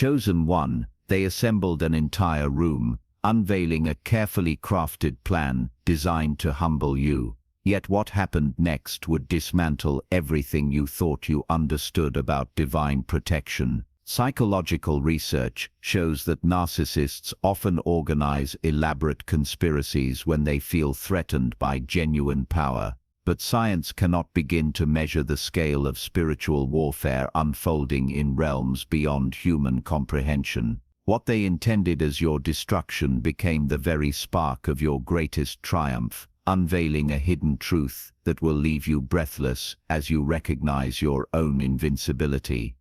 Chosen one, they assembled an entire room, unveiling a carefully crafted plan designed to humble you. Yet what happened next would dismantle everything you thought you understood about divine protection. Psychological research shows that narcissists often organize elaborate conspiracies when they feel threatened by genuine power. But science cannot begin to measure the scale of spiritual warfare unfolding in realms beyond human comprehension. What they intended as your destruction became the very spark of your greatest triumph, unveiling a hidden truth that will leave you breathless as you recognize your own invincibility.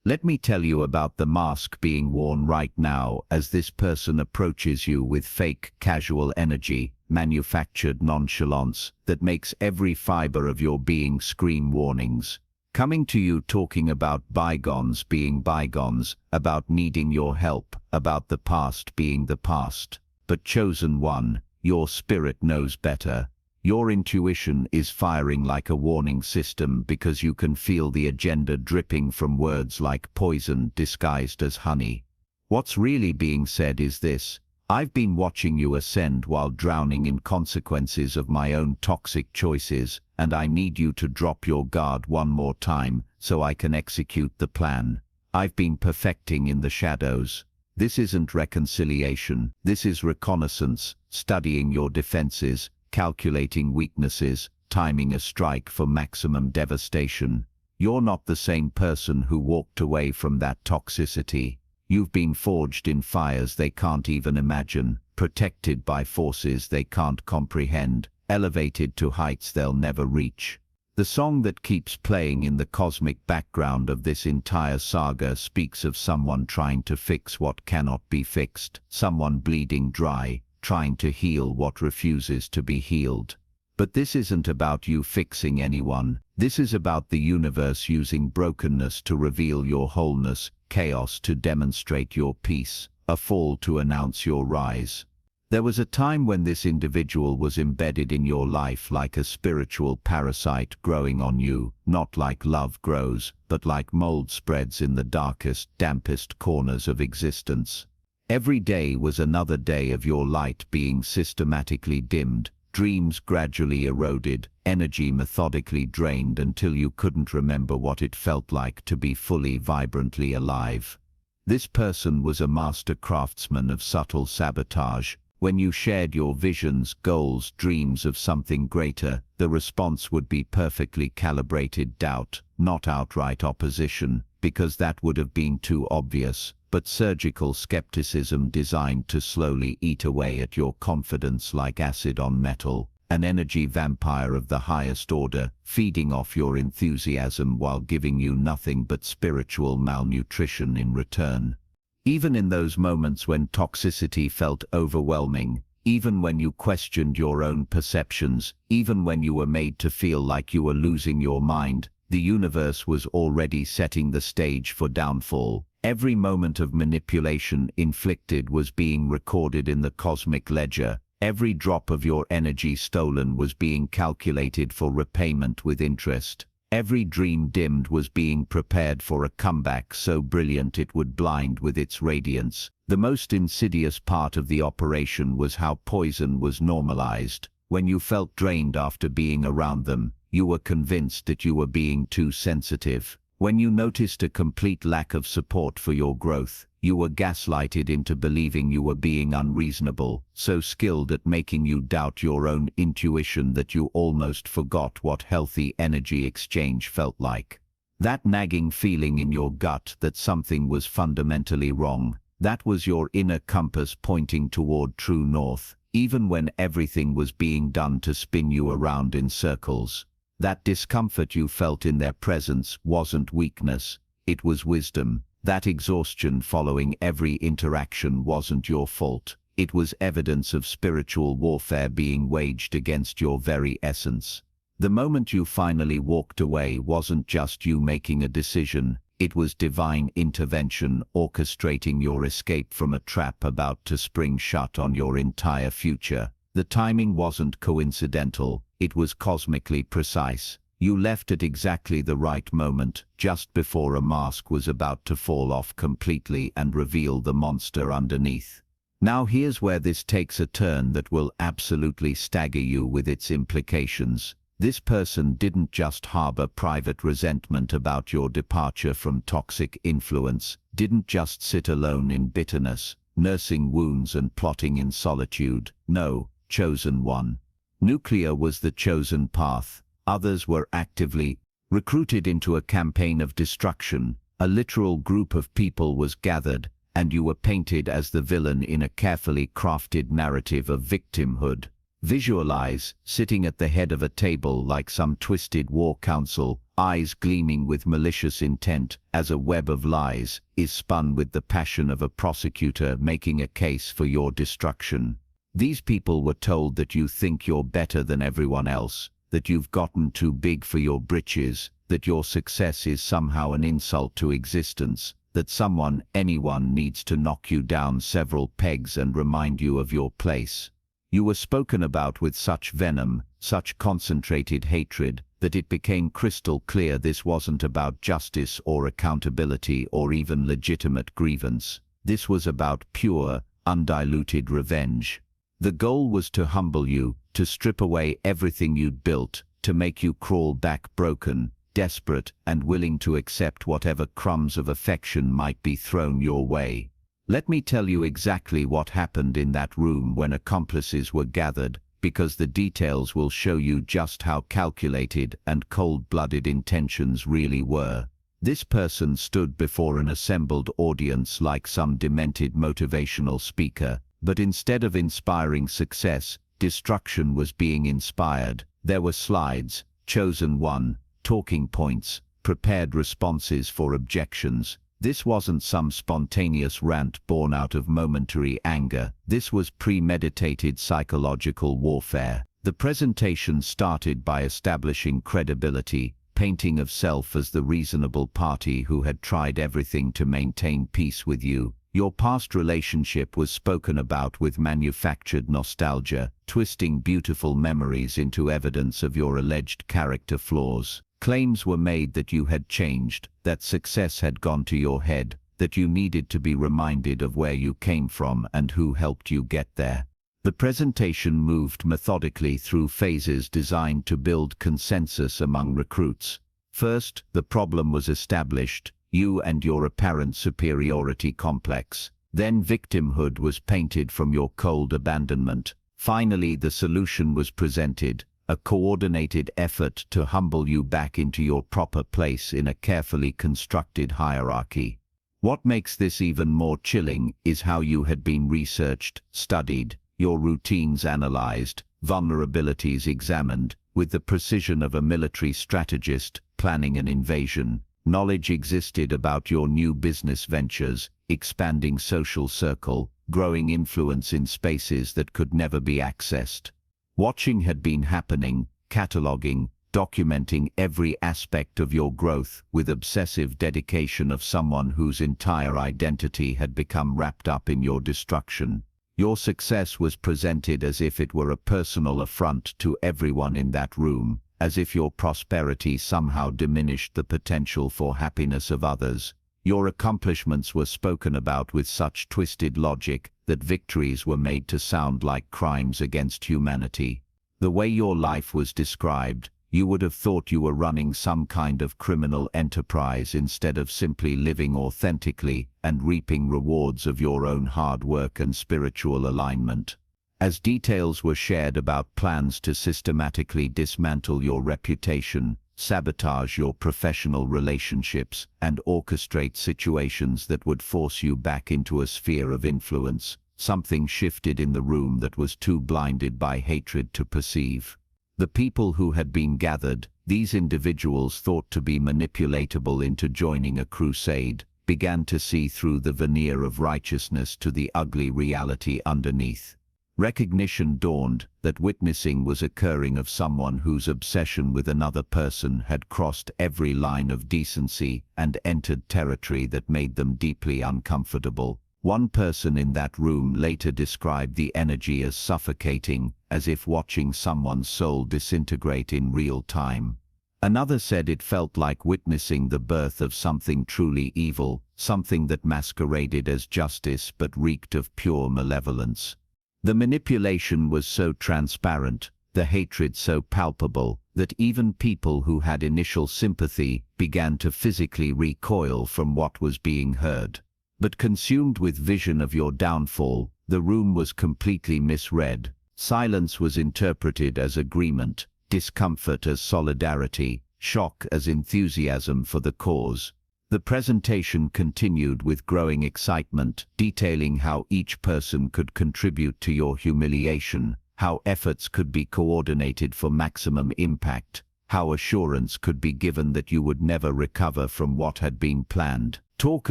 Let me tell you about the mask being worn right now as this person approaches you with fake, casual energy, manufactured nonchalance that makes every fiber of your being scream warnings. Coming to you talking about bygones being bygones, about needing your help, about the past being the past. But chosen one, your spirit knows better. Your intuition is firing like a warning system because you can feel the agenda dripping from words like poison disguised as honey. What's really being said is this: I've been watching you ascend while drowning in consequences of my own toxic choices, and I need you to drop your guard one more time so I can execute the plan I've been perfecting in the shadows. This isn't reconciliation, this is reconnaissance, studying your defenses, calculating weaknesses, timing a strike for maximum devastation. You're not the same person who walked away from that toxicity. You've been forged in fires they can't even imagine, protected by forces they can't comprehend, elevated to heights they'll never reach. The song that keeps playing in the cosmic background of this entire saga speaks of someone trying to fix what cannot be fixed, someone bleeding dry, trying to heal what refuses to be healed. But this isn't about you fixing anyone. This is about the universe using brokenness to reveal your wholeness, chaos to demonstrate your peace, a fall to announce your rise. There was a time when this individual was embedded in your life like a spiritual parasite growing on you, not like love grows, but like mold spreads in the darkest, dampest corners of existence. Every day was another day of your light being systematically dimmed, dreams gradually eroded, energy methodically drained until you couldn't remember what it felt like to be fully, vibrantly alive. This person was a master craftsman of subtle sabotage. When you shared your visions, goals, dreams of something greater, the response would be perfectly calibrated doubt, not outright opposition, because that would have been too obvious, but surgical skepticism designed to slowly eat away at your confidence like acid on metal, an energy vampire of the highest order, feeding off your enthusiasm while giving you nothing but spiritual malnutrition in return. Even in those moments when toxicity felt overwhelming, even when you questioned your own perceptions, even when you were made to feel like you were losing your mind, the universe was already setting the stage for downfall. Every moment of manipulation inflicted was being recorded in the cosmic ledger. Every drop of your energy stolen was being calculated for repayment with interest. Every dream dimmed was being prepared for a comeback so brilliant it would blind with its radiance. The most insidious part of the operation was how poison was normalized. When you felt drained after being around them, you were convinced that you were being too sensitive. When you noticed a complete lack of support for your growth, you were gaslighted into believing you were being unreasonable, so skilled at making you doubt your own intuition that you almost forgot what healthy energy exchange felt like. That nagging feeling in your gut that something was fundamentally wrong, that was your inner compass pointing toward true north, even when everything was being done to spin you around in circles. That discomfort you felt in their presence wasn't weakness, it was wisdom. That exhaustion following every interaction wasn't your fault. It was evidence of spiritual warfare being waged against your very essence. The moment you finally walked away wasn't just you making a decision, it was divine intervention orchestrating your escape from a trap about to spring shut on your entire future. The timing wasn't coincidental, it was cosmically precise. You left at exactly the right moment, just before a mask was about to fall off completely and reveal the monster underneath. Now here's where this takes a turn that will absolutely stagger you with its implications. This person didn't just harbor private resentment about your departure from toxic influence, didn't just sit alone in bitterness, nursing wounds and plotting in solitude. No, chosen one. Nuclear was the chosen path. Others were actively recruited into a campaign of destruction. A literal group of people was gathered, and you were painted as the villain in a carefully crafted narrative of victimhood. Visualize, sitting at the head of a table like some twisted war council, eyes gleaming with malicious intent, as a web of lies is spun with the passion of a prosecutor making a case for your destruction. These people were told that you think you're better than everyone else, that you've gotten too big for your britches, that your success is somehow an insult to existence, that anyone needs to knock you down several pegs and remind you of your place. You were spoken about with such venom, such concentrated hatred, that it became crystal clear this wasn't about justice or accountability or even legitimate grievance. This was about pure, undiluted revenge. The goal was to humble you, to strip away everything you'd built, to make you crawl back broken, desperate, and willing to accept whatever crumbs of affection might be thrown your way. Let me tell you exactly what happened in that room when accomplices were gathered, because the details will show you just how calculated and cold-blooded intentions really were. This person stood before an assembled audience like some demented motivational speaker, but instead of inspiring success, destruction was being inspired. There were slides, chosen one, talking points, prepared responses for objections. This wasn't some spontaneous rant born out of momentary anger. This was premeditated psychological warfare. The presentation started by establishing credibility, painting of self as the reasonable party who had tried everything to maintain peace with you. Your past relationship was spoken about with manufactured nostalgia, twisting beautiful memories into evidence of your alleged character flaws. Claims were made that you had changed, that success had gone to your head, that you needed to be reminded of where you came from and who helped you get there. The presentation moved methodically through phases designed to build consensus among recruits. First, the problem was established, you and your apparent superiority complex. Then victimhood was painted from your cold abandonment. Finally, the solution was presented. A coordinated effort to humble you back into your proper place in a carefully constructed hierarchy. What makes this even more chilling is how you had been researched, studied, your routines analyzed, vulnerabilities examined, with the precision of a military strategist planning an invasion. Knowledge existed about your new business ventures, expanding social circle, growing influence in spaces that could never be accessed. Watching had been happening, cataloging, documenting every aspect of your growth with obsessive dedication of someone whose entire identity had become wrapped up in your destruction. Your success was presented as if it were a personal affront to everyone in that room, as if your prosperity somehow diminished the potential for happiness of others. Your accomplishments were spoken about with such twisted logic that victories were made to sound like crimes against humanity. The way your life was described, you would have thought you were running some kind of criminal enterprise instead of simply living authentically and reaping rewards of your own hard work and spiritual alignment. As details were shared about plans to systematically dismantle your reputation, sabotage your professional relationships, and orchestrate situations that would force you back into a sphere of influence, something shifted in the room that was too blinded by hatred to perceive. The people who had been gathered, these individuals thought to be manipulatable into joining a crusade, began to see through the veneer of righteousness to the ugly reality underneath. Recognition dawned that witnessing was occurring of someone whose obsession with another person had crossed every line of decency and entered territory that made them deeply uncomfortable. One person in that room later described the energy as suffocating, as if watching someone's soul disintegrate in real time. Another said it felt like witnessing the birth of something truly evil, something that masqueraded as justice but reeked of pure malevolence. The manipulation was so transparent, the hatred so palpable, that even people who had initial sympathy began to physically recoil from what was being heard. But consumed with vision of your downfall, the room was completely misread. Silence was interpreted as agreement, discomfort as solidarity, shock as enthusiasm for the cause. The presentation continued with growing excitement, detailing how each person could contribute to your humiliation, how efforts could be coordinated for maximum impact, how assurance could be given that you would never recover from what had been planned. Talk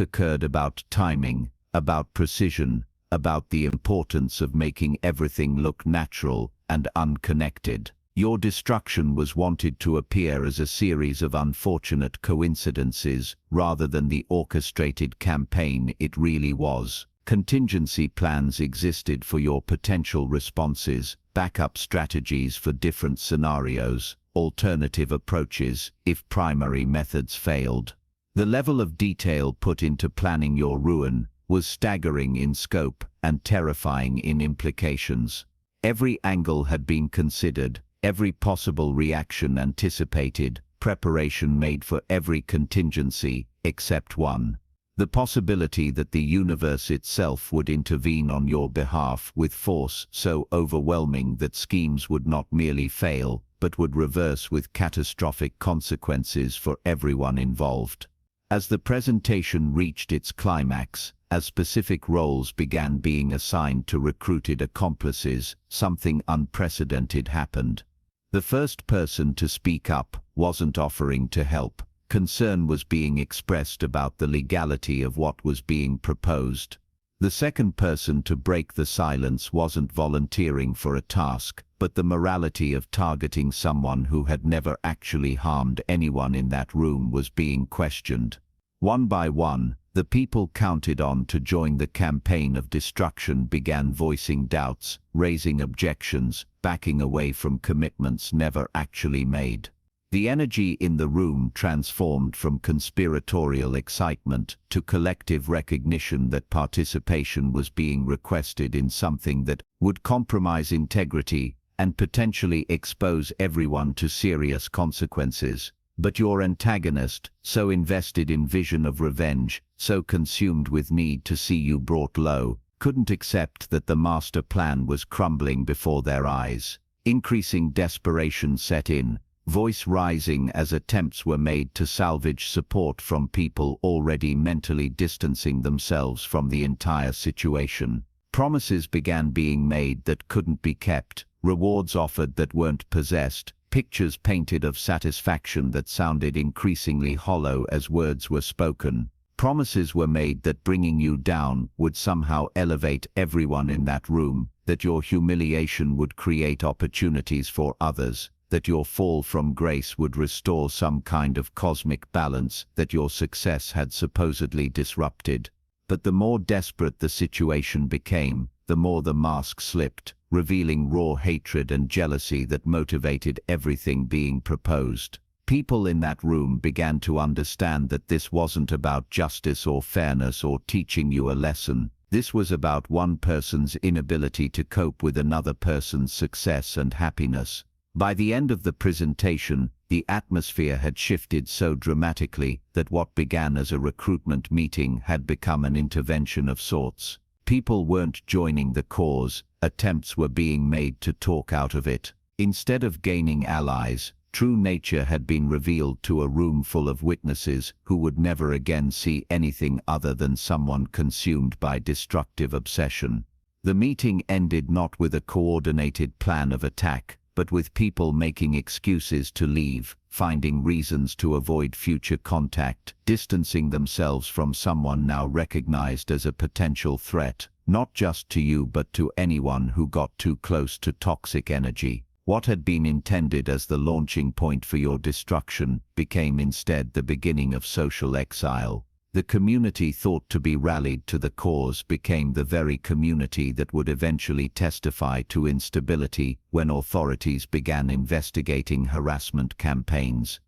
occurred about timing, about precision, about the importance of making everything look natural and unconnected. Your destruction was wanted to appear as a series of unfortunate coincidences rather than the orchestrated campaign it really was. Contingency plans existed for your potential responses, backup strategies for different scenarios, alternative approaches if primary methods failed. The level of detail put into planning your ruin was staggering in scope and terrifying in implications. Every angle had been considered, every possible reaction anticipated, preparation made for every contingency, except one. The possibility that the universe itself would intervene on your behalf with force so overwhelming that schemes would not merely fail, but would reverse with catastrophic consequences for everyone involved. As the presentation reached its climax, as specific roles began being assigned to recruited accomplices, something unprecedented happened. The first person to speak up wasn't offering to help. Concern was being expressed about the legality of what was being proposed. The second person to break the silence wasn't volunteering for a task, but the morality of targeting someone who had never actually harmed anyone in that room was being questioned. One by one, the people counted on to join the campaign of destruction began voicing doubts, raising objections, backing away from commitments never actually made. The energy in the room transformed from conspiratorial excitement to collective recognition that participation was being requested in something that would compromise integrity and potentially expose everyone to serious consequences. But your antagonist, so invested in vision of revenge, so consumed with need to see you brought low, couldn't accept that the master plan was crumbling before their eyes. Increasing desperation set in, voice rising as attempts were made to salvage support from people already mentally distancing themselves from the entire situation. Promises began being made that couldn't be kept, rewards offered that weren't possessed, pictures painted of satisfaction that sounded increasingly hollow as words were spoken. Promises were made that bringing you down would somehow elevate everyone in that room, that your humiliation would create opportunities for others, that your fall from grace would restore some kind of cosmic balance that your success had supposedly disrupted. But the more desperate the situation became, the more the mask slipped, revealing raw hatred and jealousy that motivated everything being proposed. People in that room began to understand that this wasn't about justice or fairness or teaching you a lesson. This was about one person's inability to cope with another person's success and happiness. By the end of the presentation, the atmosphere had shifted so dramatically that what began as a recruitment meeting had become an intervention of sorts. People weren't joining the cause, attempts were being made to talk out of it. Instead of gaining allies, true nature had been revealed to a room full of witnesses who would never again see anything other than someone consumed by destructive obsession. The meeting ended not with a coordinated plan of attack, but with people making excuses to leave, finding reasons to avoid future contact, distancing themselves from someone now recognized as a potential threat, not just to you but to anyone who got too close to toxic energy. What had been intended as the launching point for your destruction became instead the beginning of social exile. The community thought to be rallied to the cause became the very community that would eventually testify to instability when authorities began investigating harassment campaigns.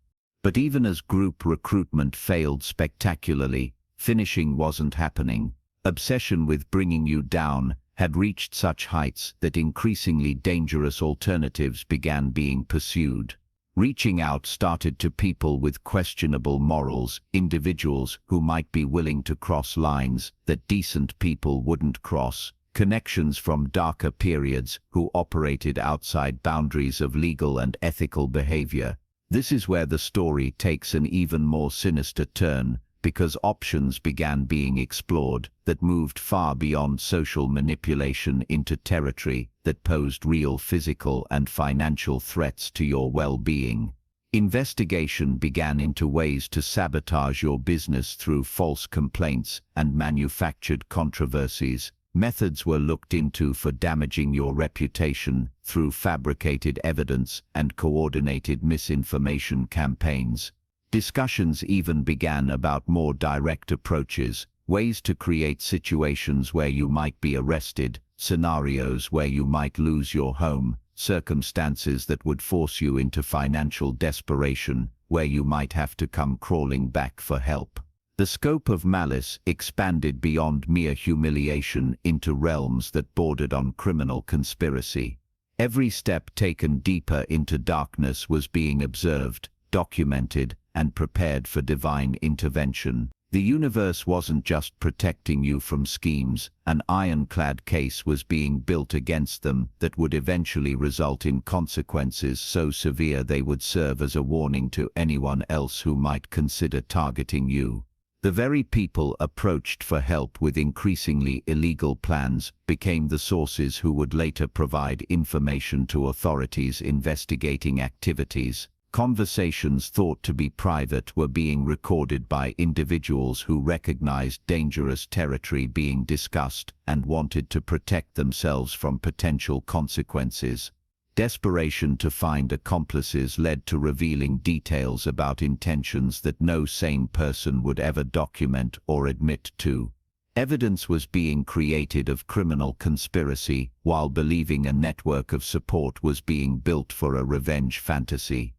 But even as group recruitment failed spectacularly, finishing wasn't happening. Obsession with bringing you down had reached such heights that increasingly dangerous alternatives began being pursued. Reaching out started to people with questionable morals, individuals who might be willing to cross lines that decent people wouldn't cross, connections from darker periods who operated outside boundaries of legal and ethical behavior. This is where the story takes an even more sinister turn, because options began being explored that moved far beyond social manipulation into territory that posed real physical and financial threats to your well-being. Investigation began into ways to sabotage your business through false complaints and manufactured controversies. Methods were looked into for damaging your reputation through fabricated evidence and coordinated misinformation campaigns. Discussions even began about more direct approaches, ways to create situations where you might be arrested, scenarios where you might lose your home, circumstances that would force you into financial desperation, where you might have to come crawling back for help. The scope of malice expanded beyond mere humiliation into realms that bordered on criminal conspiracy. Every step taken deeper into darkness was being observed, documented, and prepared for divine intervention. The universe wasn't just protecting you from schemes, an ironclad case was being built against them that would eventually result in consequences so severe they would serve as a warning to anyone else who might consider targeting you. The very people approached for help with increasingly illegal plans became the sources who would later provide information to authorities investigating activities. Conversations thought to be private were being recorded by individuals who recognized dangerous territory being discussed and wanted to protect themselves from potential consequences. Desperation to find accomplices led to revealing details about intentions that no sane person would ever document or admit to. Evidence was being created of criminal conspiracy, while believing a network of support was being built for a revenge fantasy.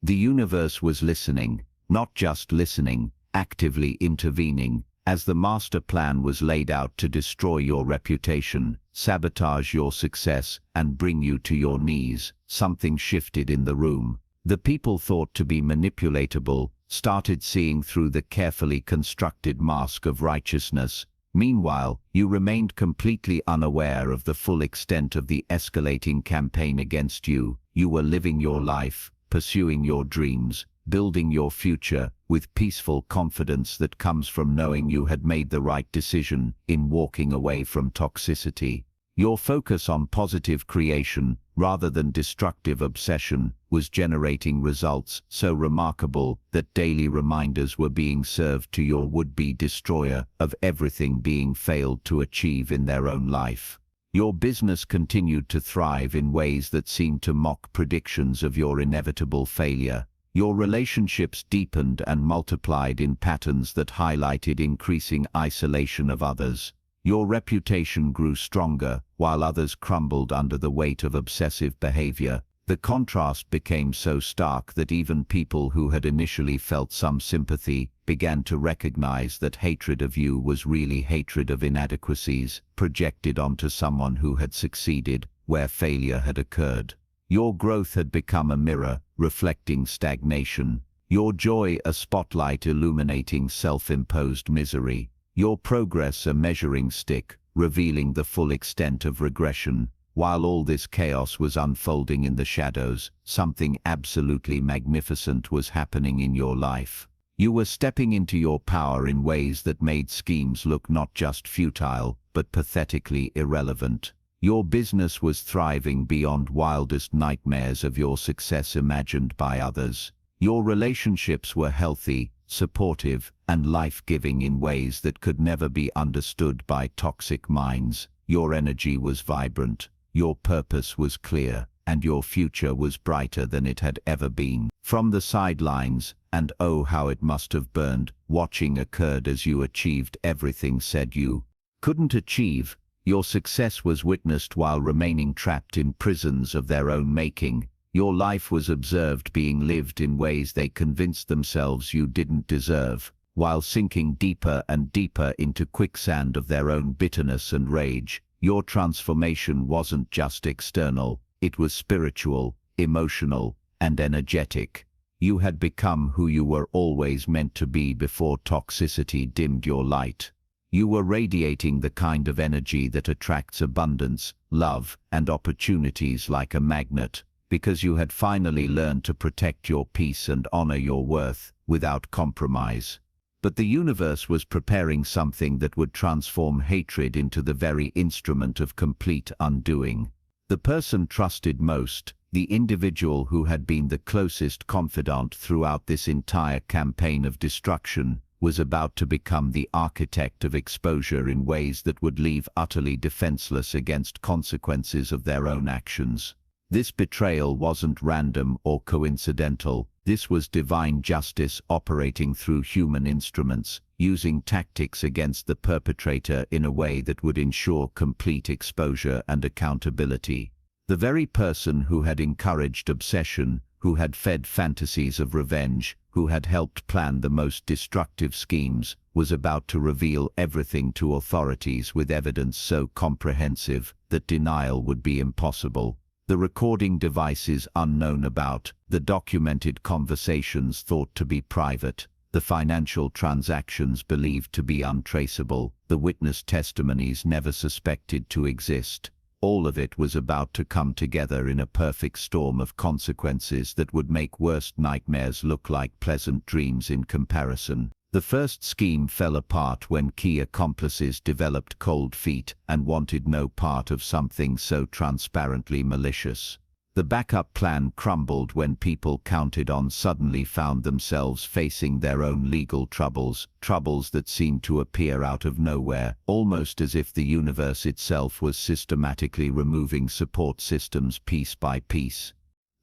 The universe was listening, not just listening, actively intervening, as the master plan was laid out to destroy your reputation, sabotage your success, and bring you to your knees. Something shifted in the room. The people thought to be manipulatable started seeing through the carefully constructed mask of righteousness. Meanwhile, you remained completely unaware of the full extent of the escalating campaign against you. You were living your life, pursuing your dreams, building your future, with peaceful confidence that comes from knowing you had made the right decision in walking away from toxicity. Your focus on positive creation, rather than destructive obsession, was generating results so remarkable that daily reminders were being served to your would-be destroyer of everything being failed to achieve in their own life. Your business continued to thrive in ways that seemed to mock predictions of your inevitable failure. Your relationships deepened and multiplied in patterns that highlighted increasing isolation of others. Your reputation grew stronger, while others crumbled under the weight of obsessive behavior. The contrast became so stark that even people who had initially felt some sympathy began to recognize that hatred of you was really hatred of inadequacies, projected onto someone who had succeeded where failure had occurred. Your growth had become a mirror, reflecting stagnation. Your joy a spotlight illuminating self-imposed misery. Your progress a measuring stick, revealing the full extent of regression. While all this chaos was unfolding in the shadows, something absolutely magnificent was happening in your life. You were stepping into your power in ways that made schemes look not just futile, but pathetically irrelevant. Your business was thriving beyond wildest nightmares of your success imagined by others. Your relationships were healthy, supportive, and life-giving in ways that could never be understood by toxic minds. Your energy was vibrant, your purpose was clear, and your future was brighter than it had ever been. From the sidelines, and oh how it must have burned, watching occurred as you achieved everything said you couldn't achieve. Your success was witnessed while remaining trapped in prisons of their own making. Your life was observed being lived in ways they convinced themselves you didn't deserve, while sinking deeper and deeper into quicksand of their own bitterness and rage. Your transformation wasn't just external, it was spiritual, emotional, and energetic. You had become who you were always meant to be before toxicity dimmed your light. You were radiating the kind of energy that attracts abundance, love, and opportunities like a magnet, because you had finally learned to protect your peace and honor your worth without compromise. But the universe was preparing something that would transform hatred into the very instrument of complete undoing. The person trusted most, the individual who had been the closest confidant throughout this entire campaign of destruction, was about to become the architect of exposure in ways that would leave utterly defenseless against consequences of their own actions. This betrayal wasn't random or coincidental. This was divine justice operating through human instruments, using tactics against the perpetrator in a way that would ensure complete exposure and accountability. The very person who had encouraged obsession, who had fed fantasies of revenge, who had helped plan the most destructive schemes, was about to reveal everything to authorities with evidence so comprehensive that denial would be impossible. The recording devices unknown about, the documented conversations thought to be private, the financial transactions believed to be untraceable, the witness testimonies never suspected to exist. All of it was about to come together in a perfect storm of consequences that would make worst nightmares look like pleasant dreams in comparison. The first scheme fell apart when key accomplices developed cold feet and wanted no part of something so transparently malicious. The backup plan crumbled when people counted on suddenly found themselves facing their own legal troubles, troubles that seemed to appear out of nowhere, almost as if the universe itself was systematically removing support systems piece by piece.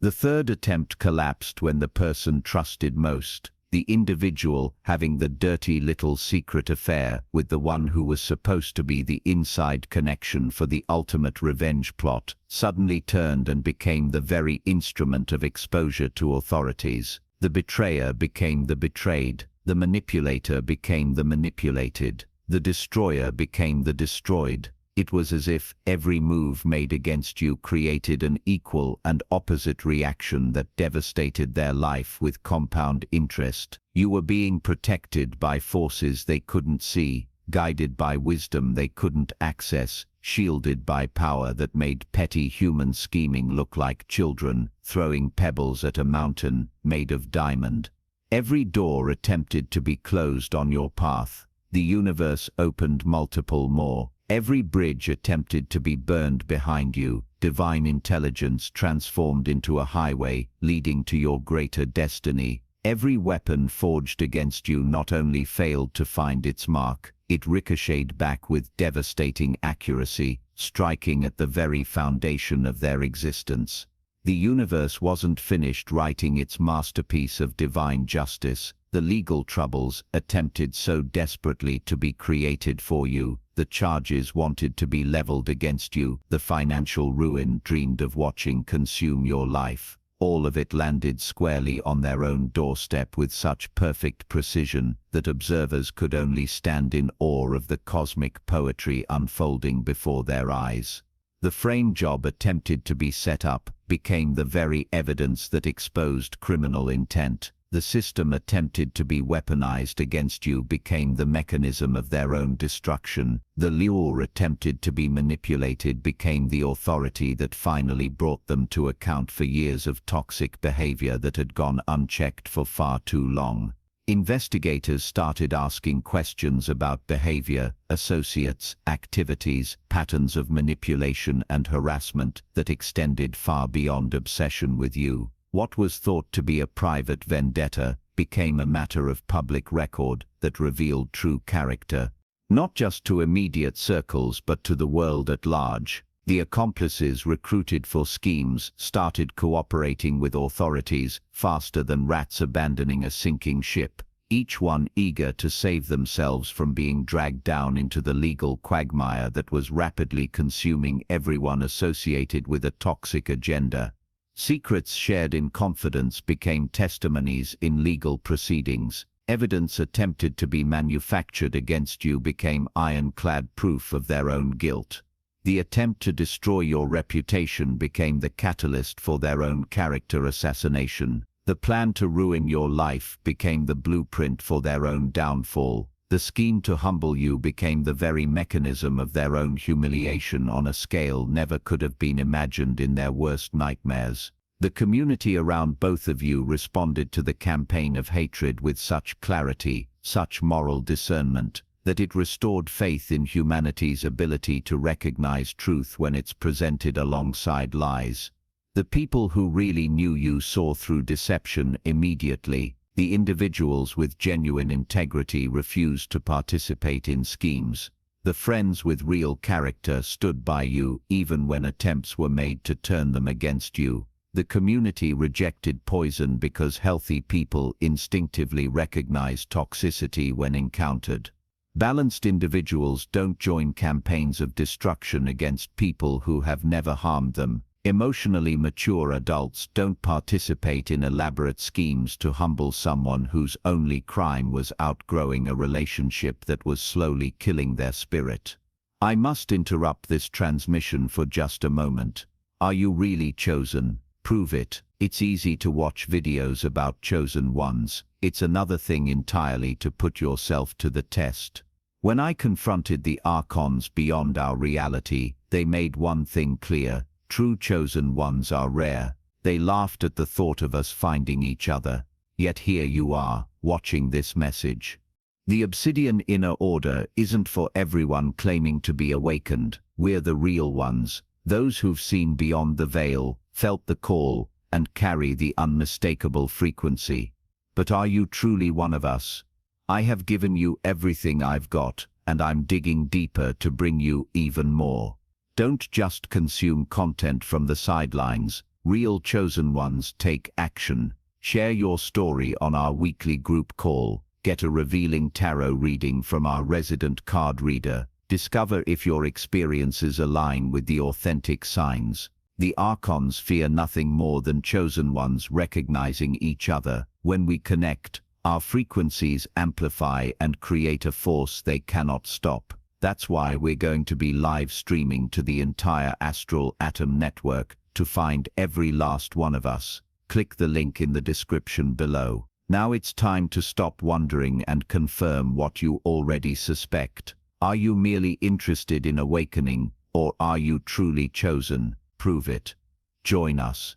The third attempt collapsed when the person trusted most, the individual having the dirty little secret affair with the one who was supposed to be the inside connection for the ultimate revenge plot, suddenly turned and became the very instrument of exposure to authorities. The betrayer became the betrayed, the manipulator became the manipulated, the destroyer became the destroyed. It was as if every move made against you created an equal and opposite reaction that devastated their life with compound interest. You were being protected by forces they couldn't see, guided by wisdom they couldn't access, shielded by power that made petty human scheming look like children throwing pebbles at a mountain made of diamond. Every door attempted to be closed on your path. The universe opened multiple more. Every bridge attempted to be burned behind you. Divine intelligence transformed into a highway leading to your greater destiny. Every weapon forged against you not only failed to find its mark, it ricocheted back with devastating accuracy, striking at the very foundation of their existence. The universe wasn't finished writing its masterpiece of divine justice. The legal troubles attempted so desperately to be created for you, the charges wanted to be leveled against you, the financial ruin dreamed of watching consume your life. All of it landed squarely on their own doorstep with such perfect precision that observers could only stand in awe of the cosmic poetry unfolding before their eyes. The frame job attempted to be set up became the very evidence that exposed criminal intent. The system attempted to be weaponized against you became the mechanism of their own destruction. The lure attempted to be manipulated became the authority that finally brought them to account for years of toxic behavior that had gone unchecked for far too long. Investigators started asking questions about behavior, associates, activities, patterns of manipulation and harassment that extended far beyond obsession with you. What was thought to be a private vendetta became a matter of public record that revealed true character, not just to immediate circles but to the world at large. The accomplices recruited for schemes started cooperating with authorities faster than rats abandoning a sinking ship, each one eager to save themselves from being dragged down into the legal quagmire that was rapidly consuming everyone associated with a toxic agenda. Secrets shared in confidence became testimonies in legal proceedings. Evidence attempted to be manufactured against you became ironclad proof of their own guilt. The attempt to destroy your reputation became the catalyst for their own character assassination. The plan to ruin your life became the blueprint for their own downfall. The scheme to humble you became the very mechanism of their own humiliation on a scale never could have been imagined in their worst nightmares. The community around both of you responded to the campaign of hatred with such clarity, such moral discernment, that it restored faith in humanity's ability to recognize truth when it's presented alongside lies. The people who really knew you saw through deception immediately. The individuals with genuine integrity refused to participate in schemes. The friends with real character stood by you even when attempts were made to turn them against you. The community rejected poison because healthy people instinctively recognize toxicity when encountered. Balanced individuals don't join campaigns of destruction against people who have never harmed them. Emotionally mature adults don't participate in elaborate schemes to humble someone whose only crime was outgrowing a relationship that was slowly killing their spirit. I must interrupt this transmission for just a moment. Are you really chosen? Prove it. It's easy to watch videos about chosen ones. It's another thing entirely to put yourself to the test. When I confronted the archons beyond our reality, they made one thing clear. True chosen ones are rare. They laughed at the thought of us finding each other. Yet here you are, watching this message. The Obsidian Inner Order isn't for everyone claiming to be awakened. We're the real ones, those who've seen beyond the veil, felt the call, and carry the unmistakable frequency. But are you truly one of us? I have given you everything I've got, and I'm digging deeper to bring you even more. Don't just consume content from the sidelines. Real chosen ones take action. Share your story on our weekly group call. Get a revealing tarot reading from our resident card reader. Discover if your experiences align with the authentic signs. The archons fear nothing more than chosen ones recognizing each other. When we connect, our frequencies amplify and create a force they cannot stop. That's why we're going to be live streaming to the entire Astral Atom network to find every last one of us. Click the link in the description below. Now it's time to stop wondering and confirm what you already suspect. Are you merely interested in awakening, or are you truly chosen? Prove it. Join us.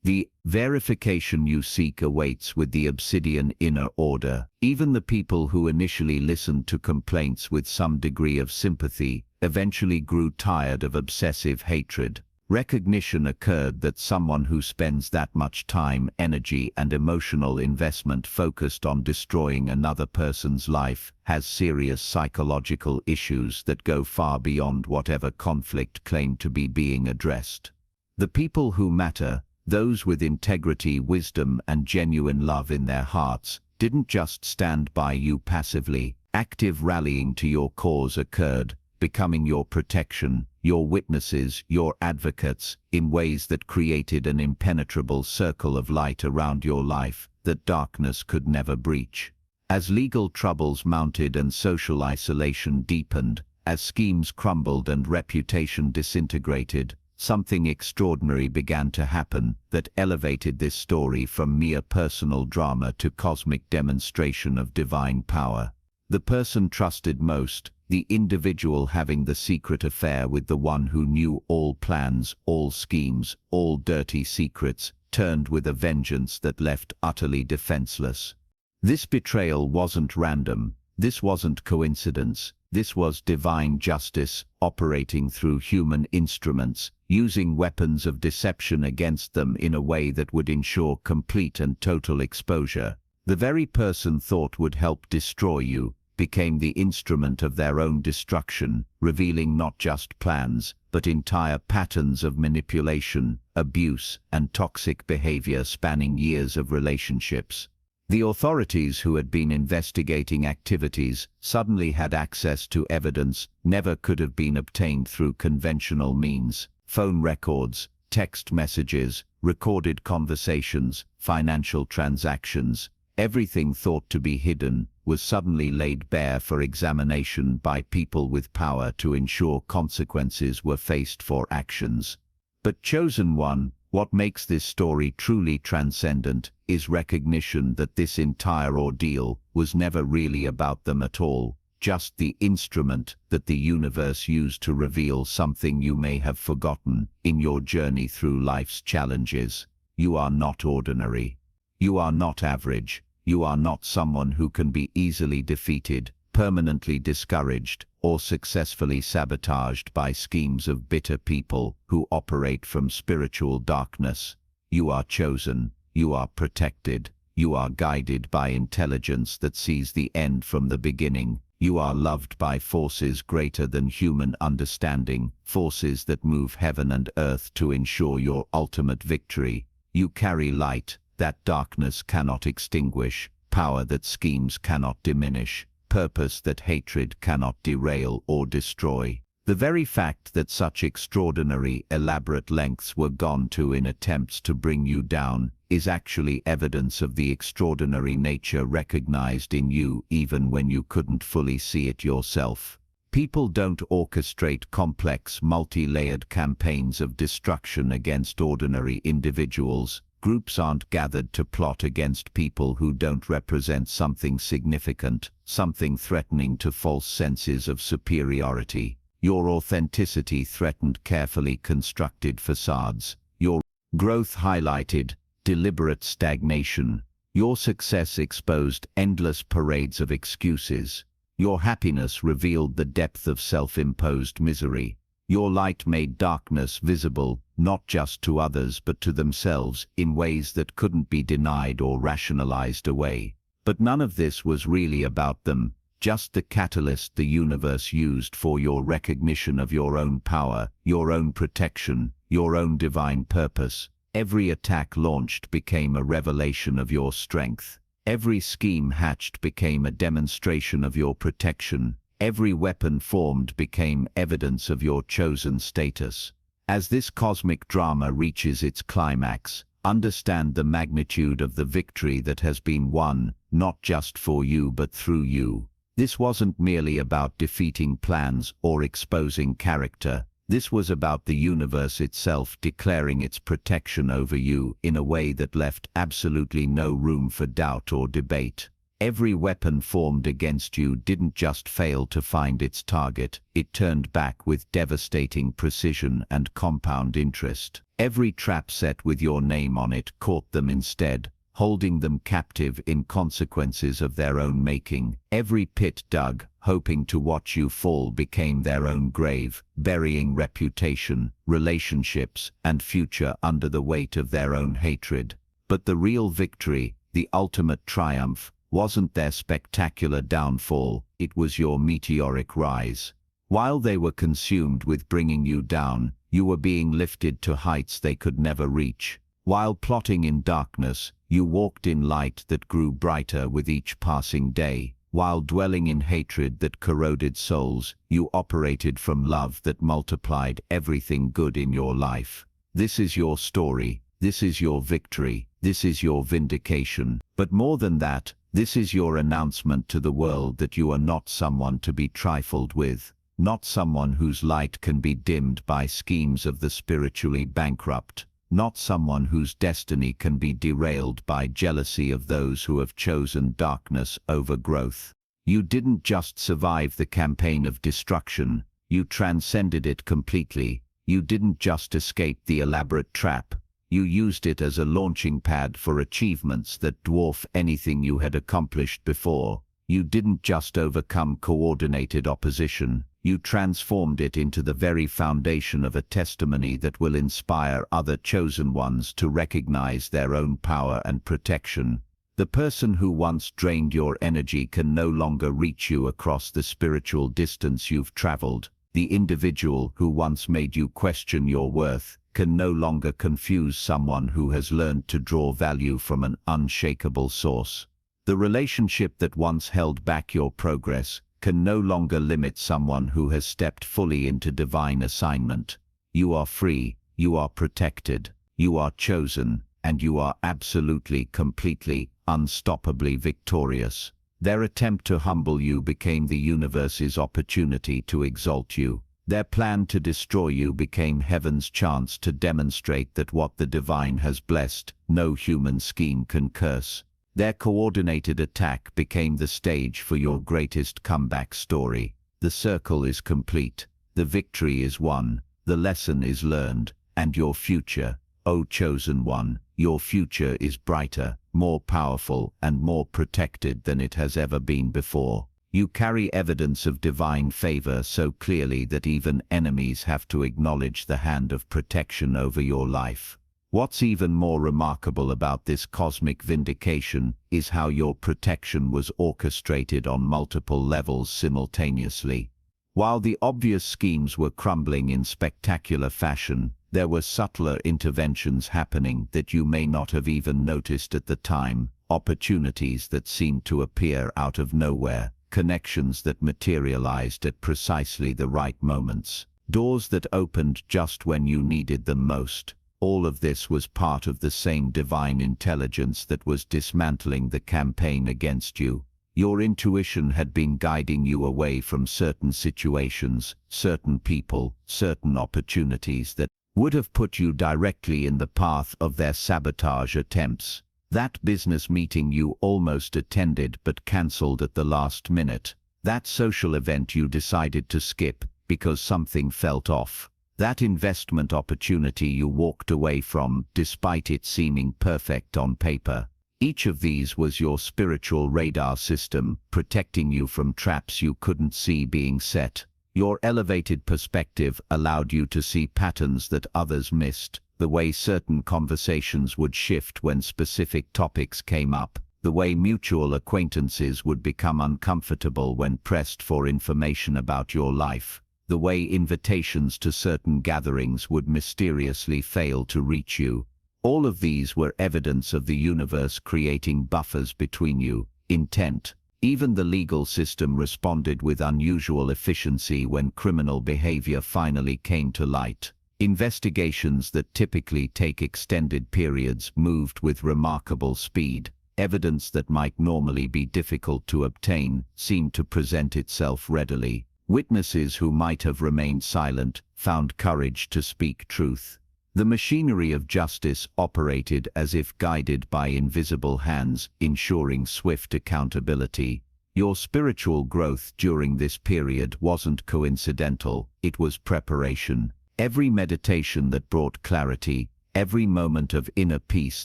The verification you seek awaits with the Obsidian Inner Order. Even the people who initially listened to complaints with some degree of sympathy eventually grew tired of obsessive hatred. Recognition occurred that someone who spends that much time, energy, and emotional investment focused on destroying another person's life has serious psychological issues that go far beyond whatever conflict claimed to be being addressed. The people who matter, those with integrity, wisdom, and genuine love in their hearts, didn't just stand by you passively. Active rallying to your cause occurred, becoming your protection, your witnesses, your advocates, in ways that created an impenetrable circle of light around your life that darkness could never breach. As legal troubles mounted and social isolation deepened, as schemes crumbled and reputation disintegrated, something extraordinary began to happen that elevated this story from mere personal drama to cosmic demonstration of divine power. The person trusted most, the individual having the secret affair with the one who knew all plans, all schemes, all dirty secrets, turned with a vengeance that left utterly defenseless. This betrayal wasn't random. This wasn't coincidence. This was divine justice operating through human instruments, using weapons of deception against them in a way that would ensure complete and total exposure. The very person thought would help destroy you became the instrument of their own destruction, revealing not just plans, but entire patterns of manipulation, abuse, and toxic behavior spanning years of relationships. The authorities who had been investigating activities suddenly had access to evidence never could have been obtained through conventional means. Phone records, text messages, recorded conversations, financial transactions. Everything thought to be hidden was suddenly laid bare for examination by people with power to ensure consequences were faced for actions. But chosen one, what makes this story truly transcendent is recognition that this entire ordeal was never really about them at all, just the instrument that the universe used to reveal something you may have forgotten in your journey through life's challenges. You are not ordinary. You are not average. You are not someone who can be easily defeated, permanently discouraged, or successfully sabotaged by schemes of bitter people who operate from spiritual darkness. You are chosen. You are protected. You are guided by intelligence that sees the end from the beginning. You are loved by forces greater than human understanding, forces that move heaven and earth to ensure your ultimate victory. You carry light that darkness cannot extinguish, power that schemes cannot diminish, purpose that hatred cannot derail or destroy. The very fact that such extraordinary, elaborate lengths were gone to in attempts to bring you down is actually evidence of the extraordinary nature recognized in you even when you couldn't fully see it yourself. People don't orchestrate complex, multi-layered campaigns of destruction against ordinary individuals. Groups aren't gathered to plot against people who don't represent something significant, something threatening to false senses of superiority. Your authenticity threatened carefully constructed facades. Your growth highlighted deliberate stagnation. Your success exposed endless parades of excuses. Your happiness revealed the depth of self-imposed misery. Your light made darkness visible, not just to others but to themselves, in ways that couldn't be denied or rationalized away. But none of this was really about them, just the catalyst the universe used for your recognition of your own power, your own protection, your own divine purpose. Every attack launched became a revelation of your strength. Every scheme hatched became a demonstration of your protection. Every weapon formed became evidence of your chosen status. As this cosmic drama reaches its climax, understand the magnitude of the victory that has been won, not just for you but through you. This wasn't merely about defeating plans or exposing character. This was about the universe itself declaring its protection over you in a way that left absolutely no room for doubt or debate. Every weapon formed against you didn't just fail to find its target, it turned back with devastating precision and compound interest. Every trap set with your name on it caught them instead, holding them captive in consequences of their own making. Every pit dug, hoping to watch you fall, became their own grave, burying reputation, relationships, and future under the weight of their own hatred. But the real victory, the ultimate triumph, wasn't their spectacular downfall, it was your meteoric rise. While they were consumed with bringing you down, you were being lifted to heights they could never reach. While plotting in darkness, you walked in light that grew brighter with each passing day. While dwelling in hatred that corroded souls, you operated from love that multiplied everything good in your life. This is your story. This is your victory. This is your vindication. But more than that, this is your announcement to the world that you are not someone to be trifled with, not someone whose light can be dimmed by schemes of the spiritually bankrupt, not someone whose destiny can be derailed by jealousy of those who have chosen darkness over growth. You didn't just survive the campaign of destruction, you transcended it completely. You didn't just escape the elaborate trap, you used it as a launching pad for achievements that dwarf anything you had accomplished before. You didn't just overcome coordinated opposition, you transformed it into the very foundation of a testimony that will inspire other chosen ones to recognize their own power and protection. The person who once drained your energy can no longer reach you across the spiritual distance you've traveled. The individual who once made you question your worth can no longer confuse someone who has learned to draw value from an unshakable source. The relationship that once held back your progress can no longer limit someone who has stepped fully into divine assignment. You are free, You are protected. You are chosen, and you are absolutely, completely, unstoppably victorious. Their attempt to humble you became the universe's opportunity to exalt you. Their plan to destroy you became heaven's chance to demonstrate that what the divine has blessed, no human scheme can curse. Their coordinated attack became the stage for your greatest comeback story. The circle is complete. The victory is won. The lesson is learned. And your future, O chosen one, your future is brighter, more powerful, and more protected than it has ever been before. You carry evidence of divine favor so clearly that even enemies have to acknowledge the hand of protection over your life. What's even more remarkable about this cosmic vindication is how your protection was orchestrated on multiple levels simultaneously. While the obvious schemes were crumbling in spectacular fashion, there were subtler interventions happening that you may not have even noticed at the time, opportunities that seemed to appear out of nowhere, connections that materialized at precisely the right moments, doors that opened just when you needed them most. All of this was part of the same divine intelligence that was dismantling the campaign against you. Your intuition had been guiding you away from certain situations, certain people, certain opportunities that would have put you directly in the path of their sabotage attempts. That business meeting you almost attended but cancelled at the last minute. That social event you decided to skip because something felt off. That investment opportunity you walked away from despite it seeming perfect on paper. Each of these was your spiritual radar system, protecting you from traps you couldn't see being set. Your elevated perspective allowed you to see patterns that others missed, the way certain conversations would shift when specific topics came up, the way mutual acquaintances would become uncomfortable when pressed for information about your life, the way invitations to certain gatherings would mysteriously fail to reach you. All of these were evidence of the universe creating buffers between you. Intent. Even the legal system responded with unusual efficiency when criminal behavior finally came to light. Investigations that typically take extended periods moved with remarkable speed. Evidence that might normally be difficult to obtain seemed to present itself readily. Witnesses who might have remained silent found courage to speak truth. The machinery of justice operated as if guided by invisible hands, ensuring swift accountability. Your spiritual growth during this period wasn't coincidental, it was preparation. Every meditation that brought clarity, every moment of inner peace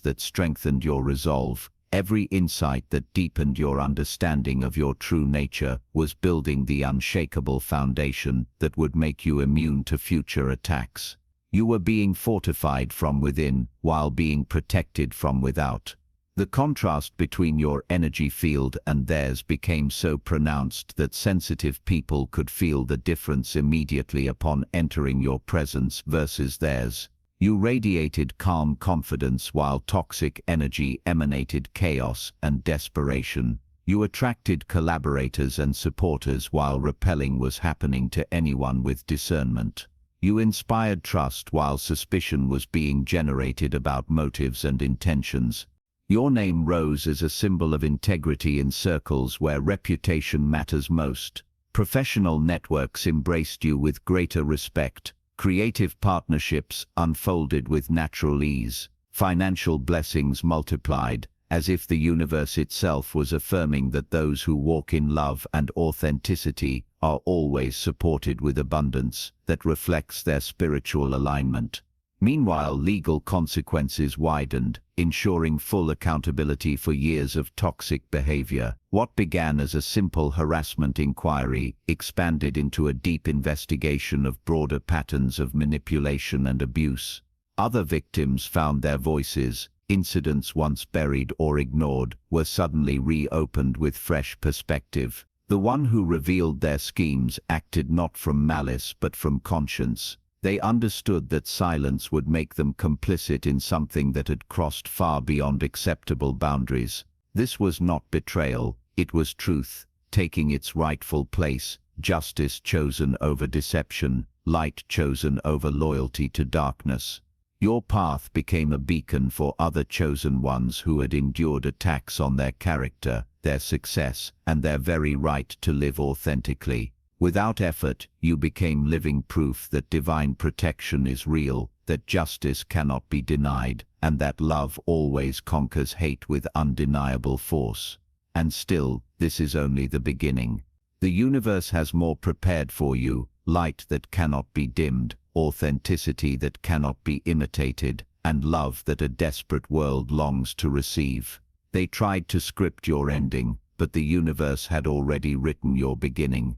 that strengthened your resolve, every insight that deepened your understanding of your true nature was building the unshakable foundation that would make you immune to future attacks. You were being fortified from within while being protected from without. The contrast between your energy field and theirs became so pronounced that sensitive people could feel the difference immediately upon entering your presence versus theirs. You radiated calm confidence while toxic energy emanated chaos and desperation. You attracted collaborators and supporters while repelling was happening to anyone with discernment. You inspired trust while suspicion was being generated about motives and intentions. Your name rose as a symbol of integrity in circles where reputation matters most. Professional networks embraced you with greater respect. Creative partnerships unfolded with natural ease. Financial blessings multiplied, as if the universe itself was affirming that those who walk in love and authenticity are always supported with abundance that reflects their spiritual alignment. Meanwhile, legal consequences widened, ensuring full accountability for years of toxic behavior. What began as a simple harassment inquiry expanded into a deep investigation of broader patterns of manipulation and abuse. Other victims found their voices. Incidents once buried or ignored were suddenly reopened with fresh perspective. The one who revealed their schemes acted not from malice but from conscience. They understood that silence would make them complicit in something that had crossed far beyond acceptable boundaries. This was not betrayal, it was truth, taking its rightful place, justice chosen over deception, light chosen over loyalty to darkness. Your path became a beacon for other chosen ones who had endured attacks on their character, their success, and their very right to live authentically. Without effort, you became living proof that divine protection is real, that justice cannot be denied, and that love always conquers hate with undeniable force. And still, this is only the beginning. The universe has more prepared for you: light that cannot be dimmed, authenticity that cannot be imitated, and love that a desperate world longs to receive. They tried to script your ending, but the universe had already written your beginning.